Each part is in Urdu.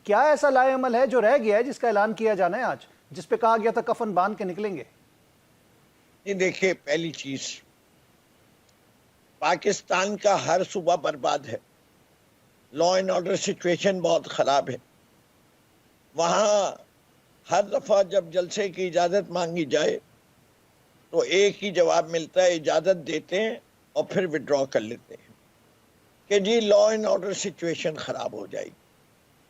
کیا ایسا لائے عمل ہے جو رہ گیا ہے جس کا اعلان کیا جانا ہے آج، جس پہ کہا گیا تھا کفن باندھ کے نکلیں گے؟ یہ دیکھیں، پہلی چیز، پاکستان کا ہر صوبہ برباد ہے، لا اینڈ آرڈر سچویشن بہت خراب ہے. وہاں ہر دفعہ جب جلسے کی اجازت مانگی جائے تو ایک ہی جواب ملتا ہے، اجازت دیتے ہیں اور پھر وڈرا کر لیتے ہیں کہ جی لا اینڈ آرڈر سچویشن خراب ہو جائے گی.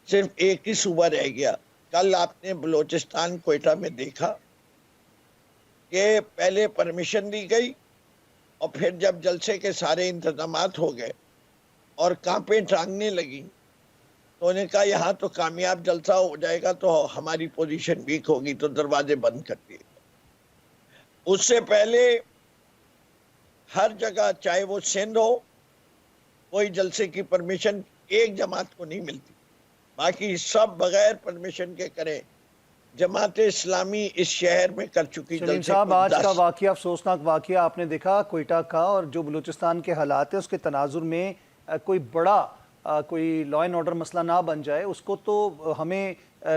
صرف ایک ہی صوبہ رہ گیا. کل آپ نے بلوچستان کوئٹہ میں دیکھا کہ پہلے پرمیشن دی گئی اور پھر جب جلسے کے سارے انتظامات ہو گئے اور کانپیں ٹانگنے لگی تو انہوں نے کہا یہاں تو کامیاب جلسہ ہو جائے گا تو ہماری پوزیشن ویک ہوگی تو دروازے بند کر دیے. اس سے پہلے ہر جگہ چاہے وہ سندھ ہو، کوئی جلسے کی پرمیشن ایک جماعت کو نہیں ملتی، باقی سب بغیر پرمیشن کے کریں. جماعت اسلامی اس شہر میں کر چکی سلیم جلسے صاحب، کو آج کا 10. واقعہ افسوسناک واقعہ آپ نے دیکھا کوئٹہ کا، اور جو بلوچستان کے حالات ہیں اس کے تناظر میں کوئی بڑا کوئی لا اینڈ آرڈر مسئلہ نہ بن جائے، اس کو تو ہمیں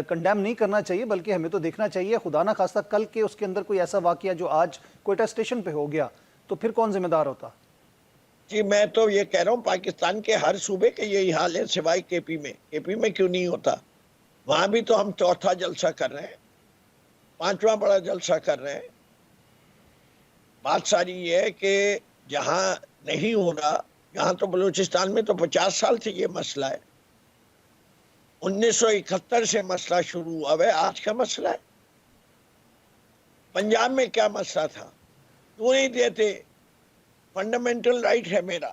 کنڈیم نہیں کرنا چاہیے، بلکہ ہمیں تو دیکھنا چاہیے خدا نہ خواستہ کل کے اس کے اندر کوئی ایسا واقعہ جو آج کوئٹہ اسٹیشن پہ ہو گیا تو پھر کون ذمہ دار ہوتا؟ جی میں تو یہ کہہ رہا ہوں پاکستان کے ہر صوبے کے یہی حال ہے سوائے کے پی میں. کے پی میں کیوں نہیں ہوتا؟ وہاں بھی تو ہم چوتھا جلسہ کر رہے ہیں، 5واں بڑا جلسہ کر رہے ہیں. بات ساری یہ ہے کہ جہاں نہیں ہو رہا، یہاں تو بلوچستان میں تو 50 سال سے یہ مسئلہ ہے. 1971 سے مسئلہ شروع ہوا ہے، آج کا مسئلہ ہے. پنجاب میں کیا مسئلہ تھا؟ کیوں نہیں دیتے؟ فنڈامنٹل رائٹ ہے میرا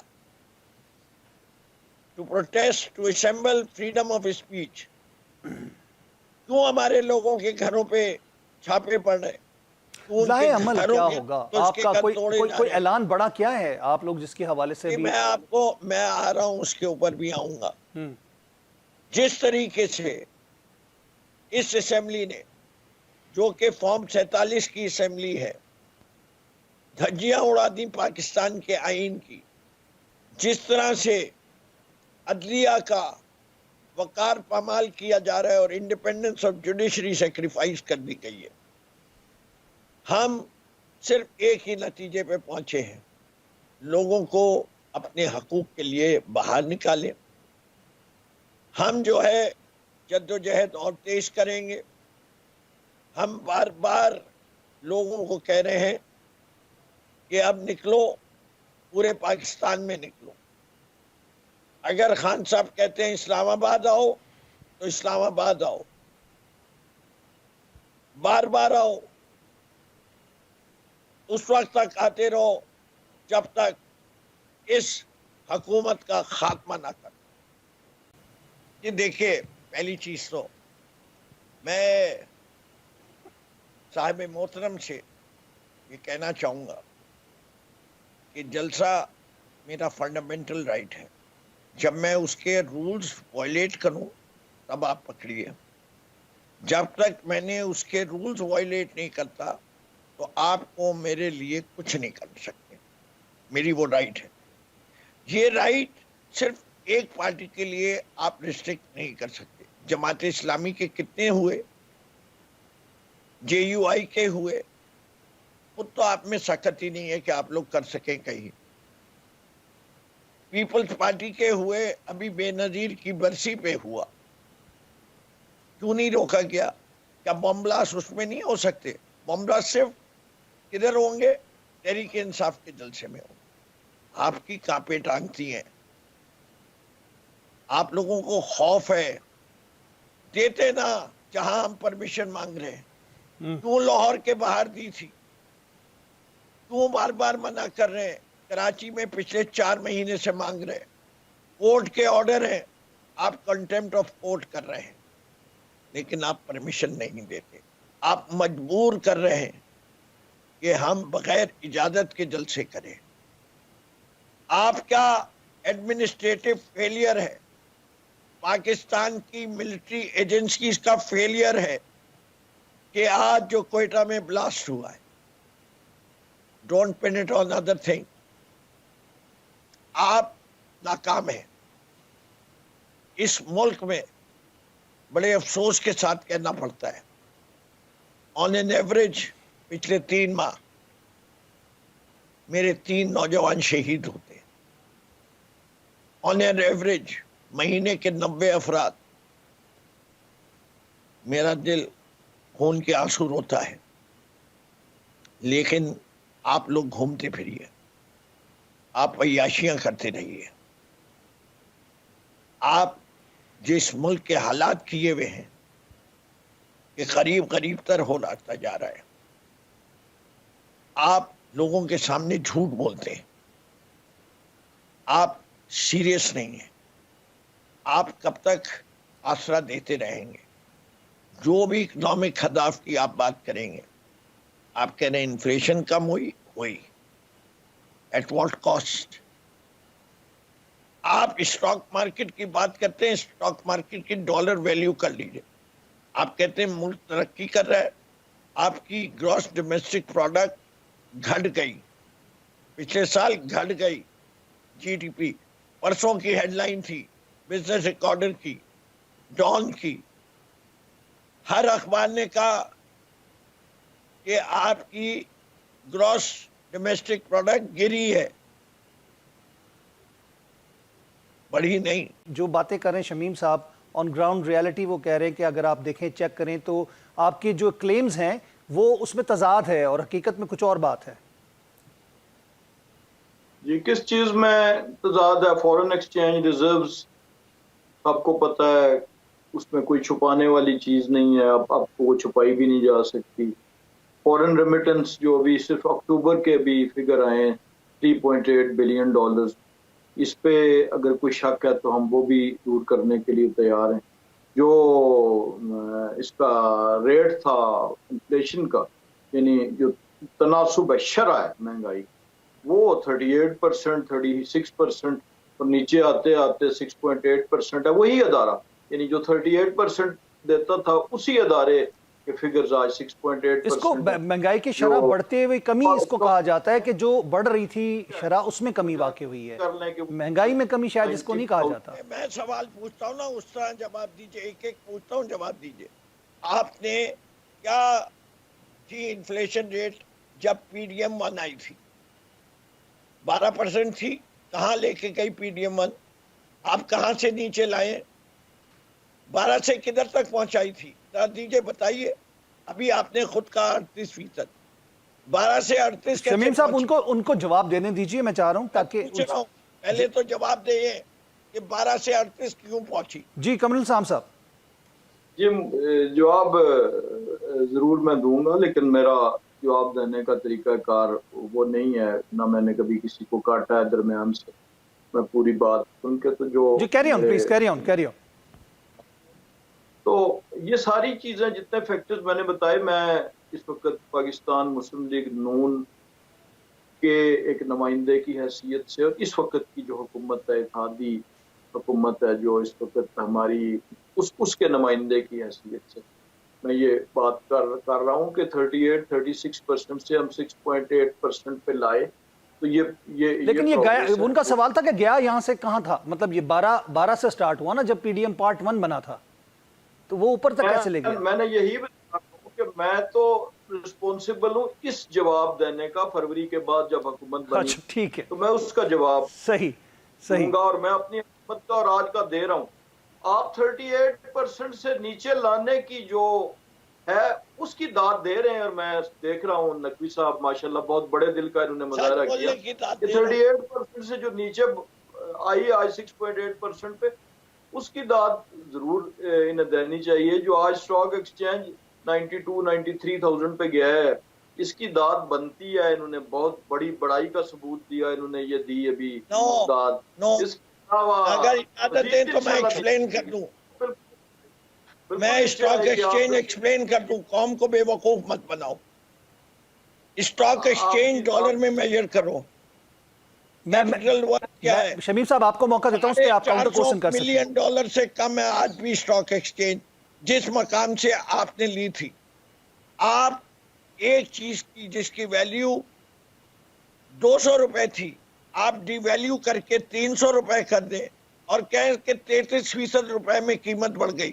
to protest, to assemble, freedom of speech. کیوں ہمارے لوگوں کے گھروں پہ چھاپے پڑ رہے؟ کیوں ان کے لاہے عمل گھروں کیا کے ہوگا تو اس آپ کے کا؟ گھر توڑے کوئی جا کوئی رہے ہیں؟ اعلان بڑا کیا ہے آپ لوگ جس کے حوالے سے بھی؟ میں آ رہا ہوں، اس کے اوپر بھی آؤں گا. جس طریقے سے اس اسمبلی نے، جو کہ فارم 47 کی اسمبلی ہے، دھجیاں اڑا دی پاکستان کے آئین کی، جس طرح سے عدلیہ کا وقار پامال کیا جا رہا ہے اور انڈیپینڈنس آف جوڈیشری سیکریفائز کر دی گئی ہے، ہم صرف ایک ہی نتیجے پہ پہنچے ہیں: لوگوں کو اپنے حقوق کے لیے باہر نکالیں. ہم جو ہے جدوجہد اور تیز کریں گے. ہم بار بار لوگوں کو کہہ رہے ہیں کہ اب نکلو، پورے پاکستان میں نکلو. اگر خان صاحب کہتے ہیں اسلام آباد آؤ تو اسلام آباد آؤ، بار بار آؤ. اس وقت تک آتے رہو جب تک اس حکومت کا خاتمہ نہ کر. یہ دیکھیے، پہلی چیز تو میں صاحب محترم سے یہ کہنا چاہوں گا کہ جلسہ میرا فنڈامنٹل رائٹ ہے. جب میں اس کے رولز وائلیٹ کروں تب آپ پکڑیے. جب تک میں نے اس کے رولز وائلیٹ نہیں کرتا تو آپ کو میرے لیے کچھ نہیں کر سکتے. میری وہ رائٹ ہے. یہ رائٹ صرف ایک پارٹی کے لیے آپ ریسٹرکٹ نہیں کر سکتے. جماعت اسلامی کے کتنے ہوئے، جے یو آئی کے ہوئے، خود تو آپ میں سخت ہی نہیں ہے کہ آپ لوگ کر سکیں کہیں. پیپلز پارٹی کے ہوئے، ابھی بے نظیر کی برسی پہ ہوا، کیوں نہیں روکا گیا؟ کیا بم بلاسٹ اس میں نہیں ہو سکتے؟ بم بلاسٹ صرف کدھر ہوں گے؟ تحریک انصاف کے جلسے میں ہوں. آپ کی کانپیں ٹانگتی ہیں، آپ لوگوں کو خوف ہے. دیتے نا جہاں ہم پرمیشن مانگ رہے ہیں. کیوں لاہور کے باہر دی تھی؟ کیوں بار بار منع کر رہے ہیں؟ کراچی میں پچھلے 4 مہینے سے مانگ رہے ہیں. کورٹ کے آرڈر ہیں، آپ کنٹیمپٹ آف کورٹ کر رہے ہیں، لیکن آپ پرمیشن نہیں دیتے. آپ مجبور کر رہے ہیں کہ ہم بغیر اجازت کے جلسے کریں. آپ کا ایڈمنسٹریٹو فیلئر ہے، پاکستان کی ملٹری ایجنسیز کا فیلئر ہے کہ آج جو کوئٹہ میں بلاسٹ ہوا ہے، don't pin it on other thing, آپ ناکام ہیں. اس ملک میں بڑے افسوس کے ساتھ کہنا پڑتا ہے, آن این ایوریج پچھلے 3 ماہ میرے 3 نوجوان شہید ہوتے ہیں. آن این ایوریج مہینے کے 90 افراد. میرا دل خون کے آنسو روتا ہے. لیکن آپ لوگ گھومتے پھریے, آپ عیاشیاں کرتے رہیے. آپ جس ملک کے حالات کیے ہوئے ہیں کہ قریب تر ہو رہتا جا رہا ہے, آپ لوگوں کے سامنے جھوٹ بولتے ہیں, آپ سیریس نہیں ہیں. آپ کب تک آسرا دیتے رہیں گے؟ جو بھی اکنامک اہداف کی آپ بات کریں گے, آپ کہہ رہے ہیں انفلیشن کم ہوئی, ایٹ واٹ کاسٹ؟ آپ اسٹاک مارکیٹ کی بات کرتے ہیں, اسٹاک مارکیٹ کی ڈالر ویلیو کر لیجئے. آپ کہتے ہیں ملک ترقی کر رہا ہے, آپ کی گراس ڈومیسٹک پروڈکٹ گھٹ گئی, پچھلے سال گھٹ گئی جی ڈی پی. پرسوں کی ہیڈ لائن تھی بزنس ریکارڈر کی, ڈان کی, ہر اخبار نے کہا کہ آپ کی گراس ڈومیسٹک پروڈکٹ گری ہے, بڑھی نہیں. جو باتیں کر رہے ہیں شمیم صاحب, آن گراؤنڈ ریالٹی وہ کہہ رہے ہیں کہ اگر آپ دیکھیں چیک کریں تو آپ کے جو کلیمز ہیں وہ اس میں تضاد ہے اور حقیقت میں کچھ اور بات ہے. جی کس چیز میں تضاد ہے؟ فورن ایکسچینج ریزروز آپ کو پتہ ہے, اس میں کوئی چھپانے والی چیز نہیں ہے, آپ کو وہ چھپائی بھی نہیں جا سکتی. فورن ریمیٹنس جو ابھی صرف اکتوبر کے بھی فگر آئے ہیں $3.8 بلین, اس پہ اگر کوئی شک ہے تو ہم وہ بھی دور کرنے کے لیے تیار ہیں. جو اس کا ریٹ تھا انفلیشن کا, یعنی جو تناسب ہے شرح ہے مہنگائی, وہ 38%, 36% اور نیچے آتے آتے 6.8% ہے. وہی ادارہ یعنی جو 38% دیتا تھا اسی ادارے کے فگرز آج 6.8%. اس کو مہنگائی کی شرح بڑھتے ہوئے کمی اس کو کہا جاتا ہے کہ جو بڑھ رہی تھی شرح اس میں کمی واقع ہوئی ہے, مہنگائی میں کمی شاید اس کو نہیں کہا جاتا. میں سوال پوچھتا ہوں نا, اس طرح جواب دیجئے, ایک پوچھتا ہوں جواب دیجئے. آپ نے کیا تھی انفلیشن ریٹ جب پی ڈی ایم 1 آئی تھی؟ 12% تھی. کہاں لے کے گئی پی ڈی ایم 1؟ آپ کہاں سے نیچے لائے؟ 12 سے کدھر تک پہنچائی تھی؟ ذرا دیجئے بتائیے. ابھی آپ نے خود کہا 38%, 12 سے 38. شمیم صاحب ان کو جواب دینے دیجئے, میں چاہ رہا ہوں تاکہ پہلے تو جواب دیں کہ 12 سے 38 کیوں پہنچی. جی کمر السلام صاحب. جی جواب ضرور میں دوں گا, لیکن میرا جواب دینے کا طریقہ کار وہ نہیں ہے, نہ میں نے کبھی کسی کو کاٹا ہے درمیان سے. میں پوری بات سن کے تو جو جی carry on please, carry on. تو یہ ساری چیزیں جتنے فیکٹرز میں نے بتائے, میں اس وقت پاکستان مسلم لیگ نون کے ایک نمائندے کی حیثیت سے, اور اس وقت کی جو حکومت ہے, اتحادی حکومت ہے جو اس وقت ہماری, اس کے نمائندے کی حیثیت سے میں یہ بات کر رہا ہوں کہ 36% سے ہم 6.8% پہ لائے. تو لیکن یہ ان کا سوال تھا کہ گیا یہاں سے کہاں تھا, مطلب یہ 12 سے سٹارٹ ہوا نا جب پی ڈی ایم پارٹ 1 بنا تھا, تو وہ اوپر تک کیسے لے گیا؟ میں نے یہی بتا ہوں کہ میں تو رسپونسبل ہوں اس جواب دینے کا. فروری کے بعد جب حکومت بنی, ٹھیک ہے, تو میں اس کا جواب صحیح دوں گا, اور میں اپنی حکومت کا اور آج کا دے رہا ہوں. آپ 38% سے نیچے لانے کی جو ہے اس کی داد دے رہے ہیں, اور میں دیکھ رہا ہوں نقوی صاحب ماشاءاللہ بہت بڑے دل کا انہوں نے مظاہرہ کیا کہ 38% سے جو نیچے آئی آج 6.8% پہ, اس کی داد ضرور انہیں دینی چاہیے. جو آج اسٹاک ایکسچینج 92-93,000 پہ گیا ہے, اس کی داد بنتی ہے. انہوں نے بہت بڑی بڑائی کا ثبوت دیا, انہوں نے یہ دی ابھی داد. اس اگر اجازت دیں تو میں ایکسپلین کر دوں, میں اسٹاک ایکسچینج ایکسپلین کر دوں. قوم کو بے وقوف مت بناؤ. اسٹاک ایکسچینج ڈالر میں میجر کرو. شمیم صاحب آپ کو موقع دیتا ہوں اس پہ آپ کاؤنٹر کوسچن کر سکتے ہیں. $400 ملین سے کم ہے آج بھی اسٹاک ایکسچینج جس مقام سے آپ نے لی تھی. آپ ایک چیز کی جس کی ویلیو 200 روپے تھی, آپ ڈی ویلیو کر کے 300 روپے کر دیں اور کہیں کہ 33% روپے میں قیمت بڑھ گئی.